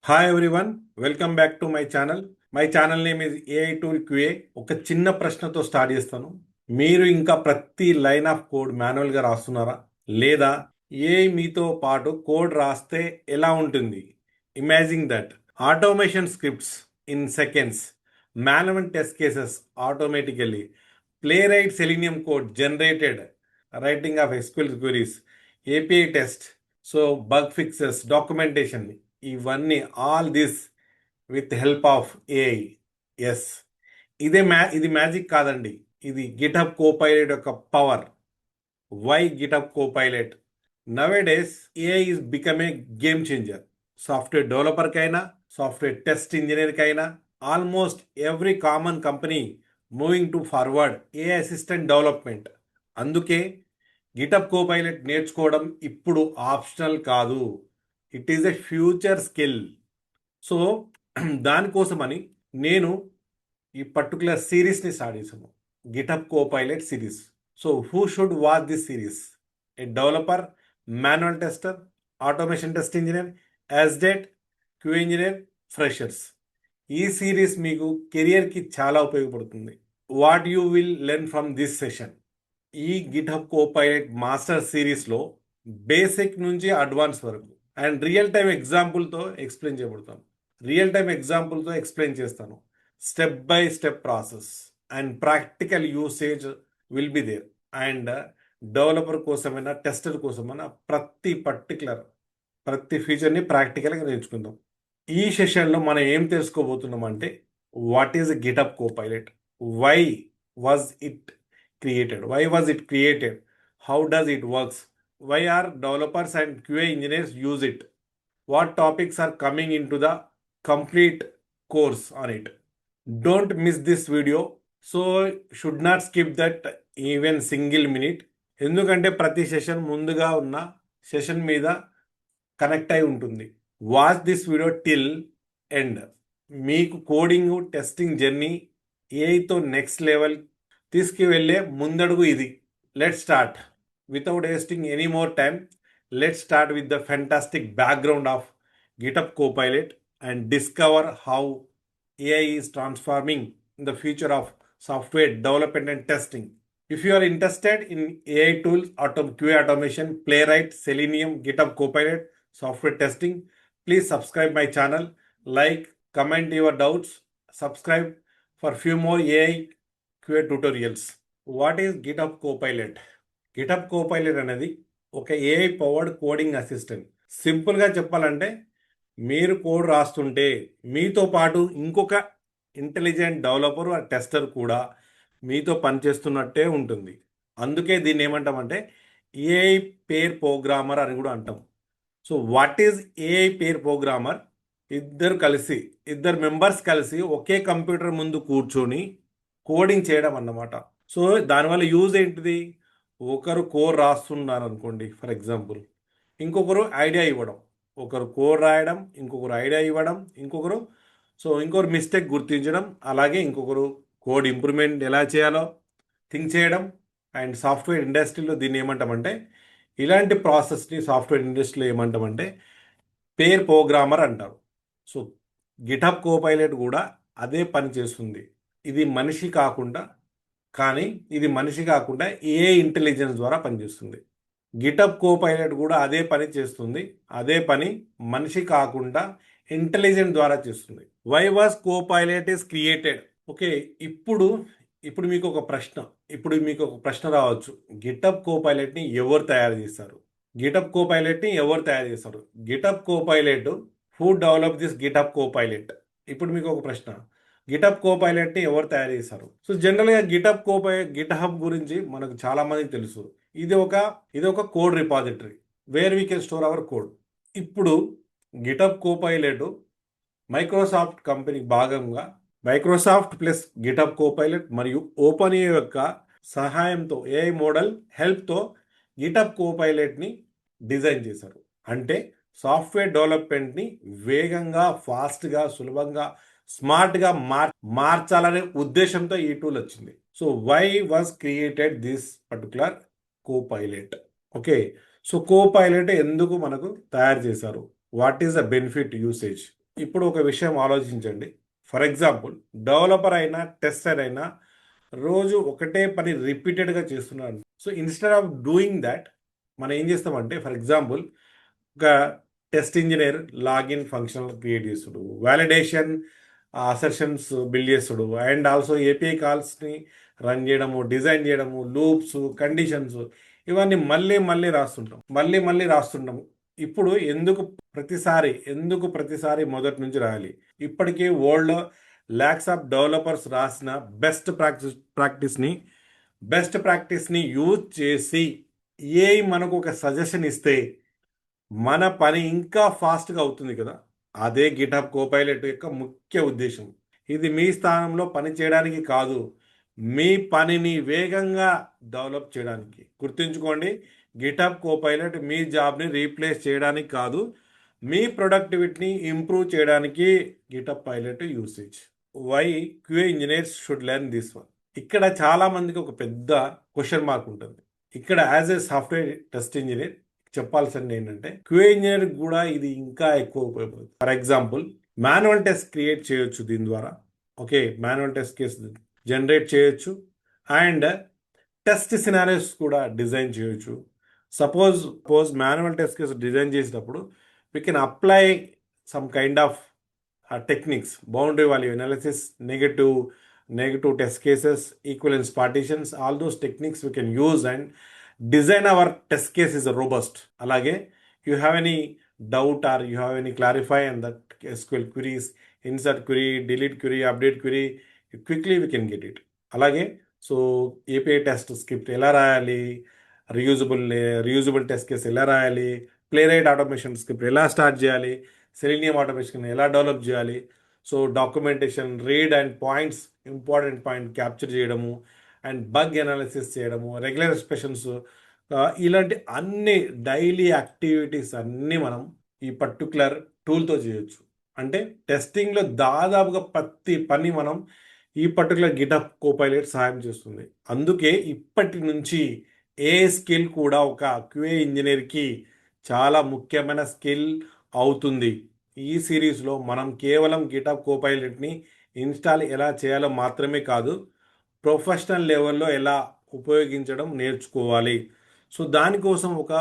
Hi everyone, welcome back to my channel. My channel name is AI tool QA. ఒక చిన్న ప్రశ్నతో start చేస్తాను. మీరు ఇంకా ప్రతి లైన్ ఆఫ్ కోడ్ మాన్యువల్గా రాస్తున్నారా? లేదా ఏఐ మీతో పాటు కోడ్ రాస్తే ఎలా ఉంటుంది? Imagine that automation scripts in seconds, manual test cases automatically, play right selenium code generated, writing of SQL queries, API test, so bug fixes, documentation, ఇవన్నీ all this with help of AI. Yes, ఇది magic కాదండి, ఇది GitHub Copilot యొక్క power. Why GitHub Copilot? Nowadays AI is become a game changer. Software డెవలపర్కైనా, software test ఇంజనీర్కైనా, almost every common company moving to forward AI assistant development. అందుకే GitHub Copilot నేర్చుకోవడం ఇప్పుడు optional కాదు, it is a future skill. So దానికోసమని నేను ఈ particular సిరీస్ని స్టార్ట్ చేశాను, GitHub Copilot series. So who should watch this series? A developer, manual tester, automation test engineer, SDET, Q engineer, freshers. ఈ series మీకు కెరియర్కి చాలా ఉపయోగపడుతుంది. What you will learn from this session? ఈ గిటప్ కోపైలట్ మాస్టర్ సిరీస్లో basic నుంచి advance వరకు and real time ఎగ్జాంపుల్తో ఎక్స్ప్లెయిన్ చేయబడతాను. రియల్ టైం ఎగ్జాంపుల్తో ఎక్స్ప్లెయిన్ చేస్తాను. Step by step process and practical usage will be there. And developer కోసమైనా, tester కోసమైనా ప్రతి ఫీచర్ని ప్రాక్టికల్గా నేర్చుకుందాం. ఈ సెషన్లో మనం ఏం తెలుసుకోబోతున్నాం అంటే, what is GitHub Copilot? Why was it created? How does it works? Why are developers and QA engineers use it? What topics are coming into the complete course on it? Don't miss this video. So should not skip that even single minute. ఎందుకంటే ప్రతి session ముందుగా ఉన్న session మీద connect అయి ఉంటుంది. Watch this video till end. మీకు coding, testing journey ఏఐతో next level తీసుకువెళ్ళే ముందడుగు ఇది. Let's start. Without wasting any more time, let's start with the fantastic background of GitHub Copilot and discover how AI is transforming the future of software development and testing. If you are interested in AI tools, QA automation, Playwright, Selenium, GitHub Copilot, software testing, please subscribe my channel, like, comment your doubts, subscribe for few more AI QA tutorials. What is GitHub Copilot? GitHub Copilot అనేది ఒక AI powered coding assistant. సింపుల్గా చెప్పాలంటే, మీరు code రాస్తుంటే మీతో పాటు ఇంకొక intelligent developer ఆ tester కూడా మీతో పనిచేస్తున్నట్టే ఉంటుంది. అందుకే దీన్ని ఏమంటామంటే ఏఐ పేర్ ప్రోగ్రామర్ అని కూడా అంటాం. So what is AI pair programmer? ఇద్దరు మెంబర్స్ కలిసి ఒకే కంప్యూటర్ ముందు కూర్చొని కోడింగ్ చేయడం అన్నమాట. సో దానివల్ల యూజ్ ఏంటిది? ఒకరు కోడ్ రాస్తున్నారు అనుకోండి, ఫర్ ఎగ్జాంపుల్, ఇంకొకరు ఐడియా ఇవ్వడం. ఒకరు కోడ్ రాయడం, ఇంకొకరు ఐడియా ఇవ్వడం, ఇంకొకరు మిస్టేక్ గుర్తించడం, అలాగే ఇంకొకరు కోడ్ ఇంప్రూవ్మెంట్ ఎలా చేయాలో థింక్ చేయడం. అండ్ సాఫ్ట్వేర్ ఇండస్ట్రీలో దీన్ని ఏమంటామంటే, ఇలాంటి ప్రాసెస్ని సాఫ్ట్వేర్ ఇండస్ట్రీలో ఏమంటామంటే పేర్ ప్రోగ్రామర్ అంటారు. సో గిటప్ కోపైలట్ కూడా అదే పని చేస్తుంది. ఇది మనిషి కాకుండా ఏఐ ఇంటెలిజెన్స్ ద్వారా పనిచేస్తుంది. గిటప్ కోపైలట్ కూడా అదే పని చేస్తుంది. అదే పని మనిషి కాకుండా ఇంటెలిజెంట్ ద్వారా చేస్తుంది. Why was Copilot is created? Okay, ఇప్పుడు మీకు ఒక ప్రశ్న రావచ్చు. గిటప్ కోపైలట్ని ఎవరు తయారు చేస్తారు? Get-up Copilot who develop this get-up Copilot? ఇప్పుడు మీకు ఒక ప్రశ్న, గిటప్ కోపైలట్ని ఎవరు తయారు చేశారు? సో జనరల్గా గిటహబ్ గురించి మనకు చాలా మందికి తెలుసు. ఇది ఒక code repository where we can store hour code. ఇప్పుడు గిటప్ కోపైలట్ మైక్రోసాఫ్ట్ కంపెనీ భాగంగా, మైక్రోసాఫ్ట్ ప్లస్ గిటప్ కోపైలట్ మరియు ఓపెన్ ఏ యొక్క సహాయంతో, ఏఐ మోడల్ హెల్ప్తో గిటప్ కోపైలట్ని డిజైన్ చేశారు. అంటే సాఫ్ట్వేర్ డెవలప్మెంట్ని వేగంగా, ఫాస్ట్గా, సులభంగా, స్మార్ట్గా మార్చాలనే ఉద్దేశంతో ఈ టూల్ వచ్చింది. So why was created this particular copilot? So copilot ఎందుకు మనకు తయారు చేశారు? What is the benefit usage? ఇప్పుడు ఒక విషయం ఆలోచించండి. ఫర్ ఎగ్జాంపుల్, డెవలపర్ అయినా టెస్టర్ అయినా రోజు ఒకటే పని రిపీటెడ్గా చేస్తున్నాడు. So instead of doing that, మనం ఏం చేస్తామంటే, ఫర్ ఎగ్జాంపుల్, ఒక test engineer login function create చేస్తుడు, వ్యాలిడేషన్ అసెషన్స్ బిల్డ్ చేస్తుడు, అండ్ ఆల్సో ఏపీఐ కాల్స్ని రన్ చేయడము, డిజైన్ చేయడము, లూప్స్, కండిషన్స్, ఇవన్నీ మళ్ళీ మళ్ళీ రాస్తుంటాం, మళ్ళీ మళ్ళీ రాస్తుంటాము. ఇప్పుడు ఎందుకు ప్రతిసారి మొదటి నుంచి రాయాలి? ఇప్పటికీ వరల్డ్ ల్యాక్స్ ఆఫ్ డెవలపర్స్ రాసిన బెస్ట్ ప్రాక్టీస్ని యూజ్ చేసి ఏఐ మనకు ఒక సజెషన్ ఇస్తే మన పని ఇంకా ఫాస్ట్గా అవుతుంది కదా. అదే గిటహబ్ కోపైలట్ యొక్క ముఖ్య ఉద్దేశం. ఇది మీ స్థానంలో పని చేయడానికి కాదు, మీ పనిని వేగంగా డెవలప్ చేయడానికి. గుర్తుంచుకోండి, గిటహబ్ కోపైలట్ మీ జాబ్ని రీప్లేస్ చేయడానికి కాదు, మీ ప్రొడక్టివిటీని ఇంప్రూవ్ చేయడానికి GitHub pilot usage. Why QA engineers should learn this one. ఇక్కడ చాలా మందికి ఒక పెద్ద క్వశ్చన్ మార్క్ ఉంటుంది. ఇక్కడ as a software test engineer చెప్పాల్సింది ఏంటంటే, క్యూఏ ఇంజనీర్ కూడా ఇది ఇంకా ఎక్కువ ఉపయోగపడుతుంది. For example, manual test create చేయొచ్చు దీని ద్వారా. Okay, manual test case generate చేయొచ్చు, అండ్ టెస్ట్ సినారియోస్ కూడా డిజైన్ చేయొచ్చు. Suppose manual test case design చేసినప్పుడు we can apply some kind of techniques, boundary value analysis, negative test cases, equivalence partitions, all those techniques we can use and design our test case is robust. Alage, you have any doubt or you have any clarify and that SQL queries, insert query, delete query, update query, quickly we can get it. Alage, so API test script ela rayali, reusable test case ela rayali, playwright automation script ela start cheyali, selenium automation ఎలా develop చేయాలి, so documentation, read and points, important point capture చేయడము, and bug analysis చేయడము, regular expressions, ఇలాంటి అన్ని daily activities అన్నీ మనం ఈ particular టూల్తో చేయొచ్చు. అంటే టెస్టింగ్లో దాదాపుగా ప్రతి పని మనం ఈ పర్టికులర్ గిటహబ్ కోపైలట్ సహాయం చేస్తుంది. అందుకే ఇప్పటి నుంచి ఏ స్కిల్ కూడా ఒక క్యూఏ ఇంజనీర్కి చాలా ముఖ్యమైన స్కిల్ అవుతుంది. ఈ సిరీస్లో మనం కేవలం గిటహబ్ కోపైలట్ని ఇన్స్టాల్ ఎలా చేయాలో మాత్రమే కాదు, ప్రొఫెషనల్ లెవెల్లో ఎలా ఉపయోగించడం నేర్చుకోవాలి. సో దానికోసం ఒక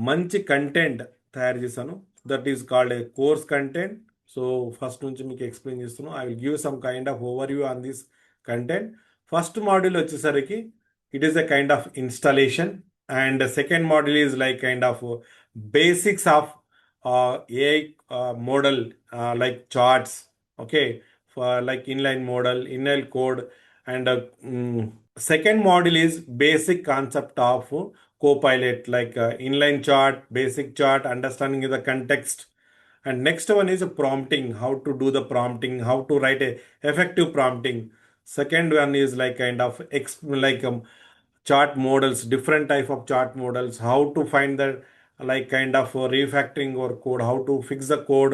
మంచి కంటెంట్ తయారు చేశాను, that is called a course content. So first నుంచి మీకు ఎక్స్ప్లెయిన్ చేస్తున్నాను. I will give some kind of overview on this content. First module వచ్చేసరికి it is a kind of installation, and second module is like kind of basics of AI model, like charts, okay, for like inline model, inline code, and second module is basic concept of Copilot, like inline chart, basic chart, understanding the context, and next one is prompting, how to do the prompting, how to write a effective prompting. Second one is like kind of chart models, different type of chart models, how to find the like kind of refactoring or code, how to fix the code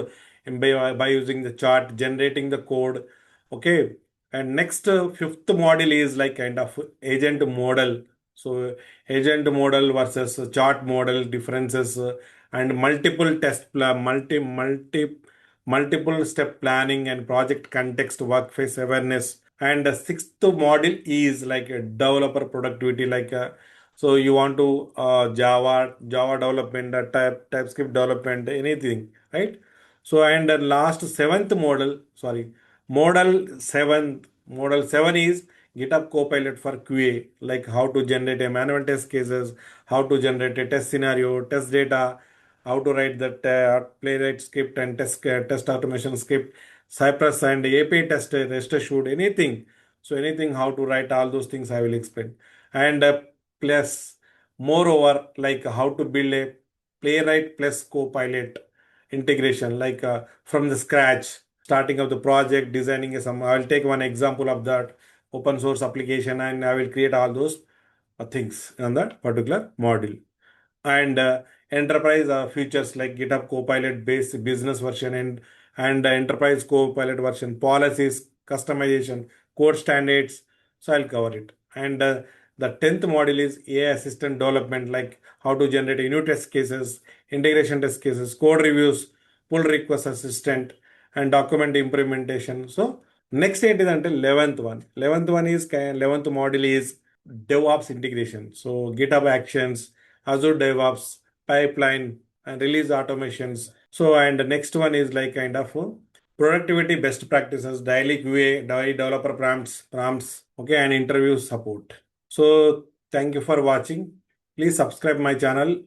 by using the chart, generating the code. Okay, and next fifth model is like kind of agent model. So agent model versus chart model differences, and multiple multiple step planning and project context workplace awareness. And the sixth module is like a developer productivity, like so you want to Java development, TypeScript development, anything, right? So and the last seventh model, sorry, model seven is GitHub Copilot for QA, like how to generate a manual test cases, how to generate a test scenario, test data, how to write that playwright script and test automation script, Cypress and API test, rest assured, anything. So anything, how to write all those things I will explain. And plus, moreover, like how to build a playwright plus Copilot integration, like from the scratch, starting of the project, designing some. I will take one example of that open source application, and I will create all those things on that particular module. And enterprise features like GitHub Copilot based business version, and enterprise Copilot version, policies, customization, code standards. So I'll cover it. And the 10th module is AI assistant development, like how to generate new test cases, integration test cases, code reviews, pull request assistant, and document implementation. So next ఏంటిదంటే 11th module is DevOps integration. So GitHub Actions, Azure DevOps, pipeline, and release automations. So and the next one is like kind of productivity best practices, daily QA, daily developer prompts, okay, and interview support. So thank you for watching. Please subscribe my channel